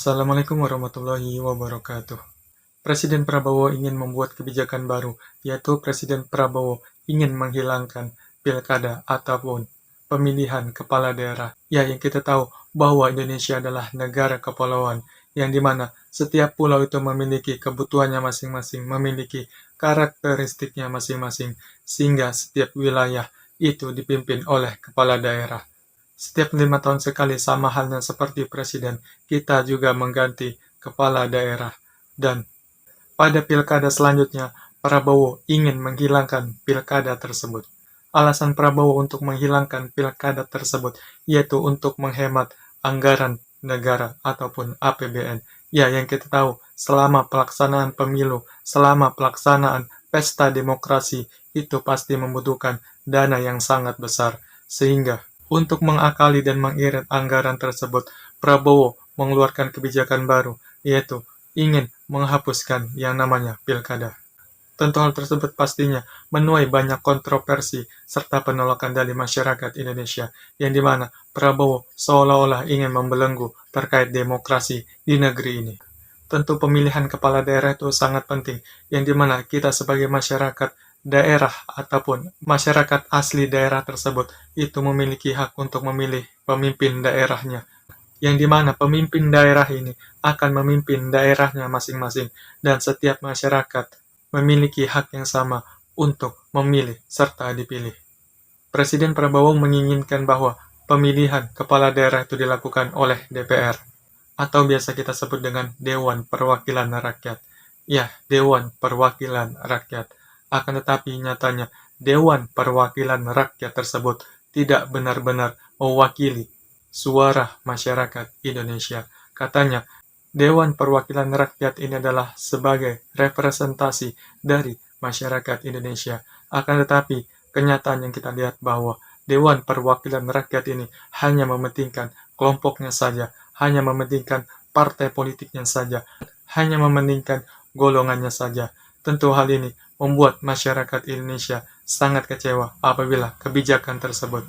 Assalamualaikum warahmatullahi wabarakatuh. Presiden Prabowo ingin membuat kebijakan baru, yaitu Presiden Prabowo ingin menghilangkan pilkada ataupun pemilihan kepala daerah. Ya, yang kita tahu bahwa Indonesia adalah negara kepulauan, yang dimana setiap pulau itu memiliki kebutuhannya masing-masing, memiliki karakteristiknya masing-masing, sehingga setiap wilayah itu dipimpin oleh kepala daerah. Setiap 5 tahun sekali, sama halnya seperti presiden, kita juga mengganti kepala daerah. Dan pada pilkada selanjutnya, Prabowo ingin menghilangkan pilkada tersebut. Alasan Prabowo untuk menghilangkan pilkada tersebut yaitu untuk menghemat anggaran negara ataupun APBN. Ya, yang kita tahu, selama pelaksanaan pemilu, selama pelaksanaan pesta demokrasi, itu pasti membutuhkan dana yang sangat besar. Sehingga untuk mengakali dan mengirit anggaran tersebut, Prabowo mengeluarkan kebijakan baru, yaitu ingin menghapuskan yang namanya pilkada. Tentu hal tersebut pastinya menuai banyak kontroversi serta penolakan dari masyarakat Indonesia, yang dimana Prabowo seolah-olah ingin membelenggu terkait demokrasi di negeri ini. Tentu pemilihan kepala daerah itu sangat penting, yang dimana kita sebagai masyarakat daerah ataupun masyarakat asli daerah tersebut itu memiliki hak untuk memilih pemimpin daerahnya, yang dimana pemimpin daerah ini akan memimpin daerahnya masing-masing, dan setiap masyarakat memiliki hak yang sama untuk memilih serta dipilih. Presiden Prabowo menginginkan bahwa pemilihan kepala daerah itu dilakukan oleh DPR, atau biasa kita sebut dengan Dewan Perwakilan Rakyat. Ya, Dewan Perwakilan Rakyat. Akan tetapi nyatanya, Dewan Perwakilan Rakyat tersebut tidak benar-benar mewakili suara masyarakat Indonesia. Katanya, Dewan Perwakilan Rakyat ini adalah sebagai representasi dari masyarakat Indonesia. Akan tetapi, kenyataan yang kita lihat bahwa Dewan Perwakilan Rakyat ini hanya mementingkan kelompoknya saja, hanya mementingkan partai politiknya saja, hanya mementingkan golongannya saja. Tentu hal ini membuat masyarakat Indonesia sangat kecewa apabila kebijakan tersebut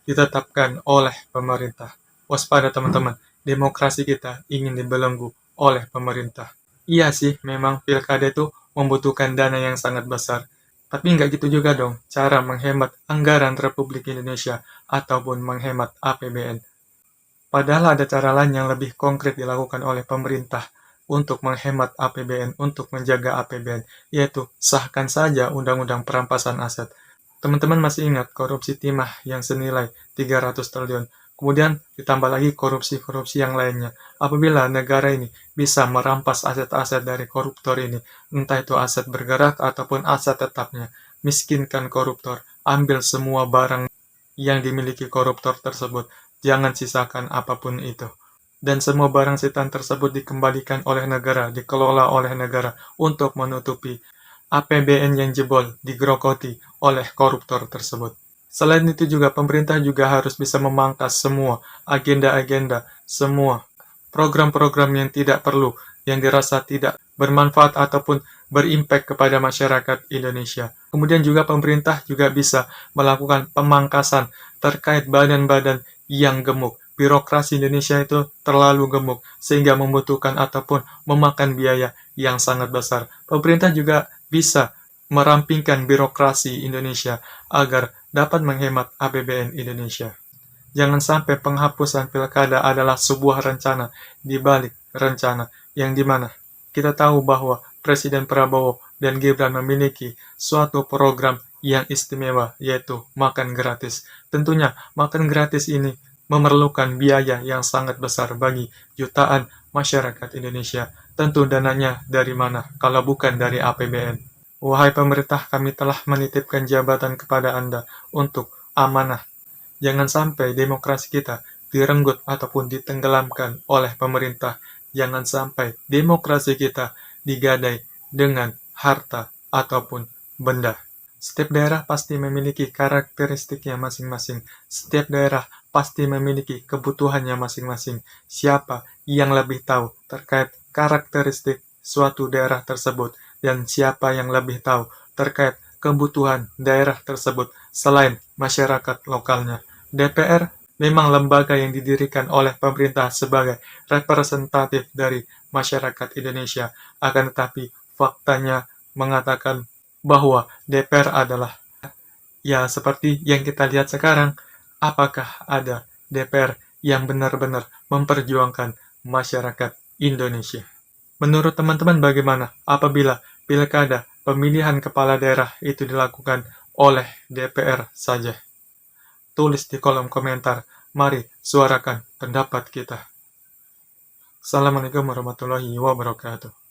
ditetapkan oleh pemerintah. Waspada teman-teman, demokrasi kita ingin dibelenggu oleh pemerintah. Iya sih, memang pilkada itu membutuhkan dana yang sangat besar. Tapi nggak gitu juga dong cara menghemat anggaran Republik Indonesia ataupun menghemat APBN. Padahal ada cara lain yang lebih konkret dilakukan oleh pemerintah untuk menghemat APBN, untuk menjaga APBN, yaitu sahkan saja Undang-Undang Perampasan Aset. Teman-teman masih ingat korupsi timah yang senilai 300 triliun. Kemudian ditambah lagi korupsi-korupsi yang lainnya. Apabila negara ini bisa merampas aset-aset dari koruptor ini, entah itu aset bergerak ataupun aset tetapnya, miskinkan koruptor, ambil semua barang yang dimiliki koruptor tersebut, jangan sisakan apapun itu. Dan semua barang sitaan tersebut dikembalikan oleh negara, dikelola oleh negara untuk menutupi APBN yang jebol digerogoti oleh koruptor tersebut. Selain itu juga pemerintah juga harus bisa memangkas semua agenda-agenda, semua program-program yang tidak perlu, yang dirasa tidak bermanfaat ataupun berimpact kepada masyarakat Indonesia. Kemudian juga pemerintah juga bisa melakukan pemangkasan terkait badan-badan yang gemuk. Birokrasi Indonesia itu terlalu gemuk sehingga membutuhkan ataupun memakan biaya yang sangat besar. Pemerintah juga bisa merampingkan birokrasi Indonesia agar dapat menghemat APBN Indonesia. Jangan sampai penghapusan pilkada adalah sebuah rencana di balik rencana, yang dimana kita tahu bahwa Presiden Prabowo dan Gibran memiliki suatu program yang istimewa, yaitu makan gratis. Tentunya makan gratis ini memerlukan biaya yang sangat besar bagi jutaan masyarakat Indonesia. Tentu dananya dari mana kalau bukan dari APBN. Wahai pemerintah, kami telah menitipkan jabatan kepada Anda untuk amanah. Jangan sampai demokrasi kita direnggut ataupun ditenggelamkan oleh pemerintah. Jangan sampai demokrasi kita digadai dengan harta ataupun benda. Setiap daerah pasti memiliki karakteristiknya masing-masing. Setiap daerah pasti memiliki kebutuhannya masing-masing. Siapa yang lebih tahu terkait karakteristik suatu daerah tersebut, dan siapa yang lebih tahu terkait kebutuhan daerah tersebut selain masyarakat lokalnya. DPR memang lembaga yang didirikan oleh pemerintah sebagai representatif dari masyarakat Indonesia, akan tetapi faktanya mengatakan bahwa DPR adalah, ya seperti yang kita lihat sekarang, apakah ada DPR yang benar-benar memperjuangkan masyarakat Indonesia? Menurut teman-teman bagaimana apabila pilkada pemilihan kepala daerah itu dilakukan oleh DPR saja? Tulis di kolom komentar. Mari suarakan pendapat kita. Assalamualaikum warahmatullahi wabarakatuh.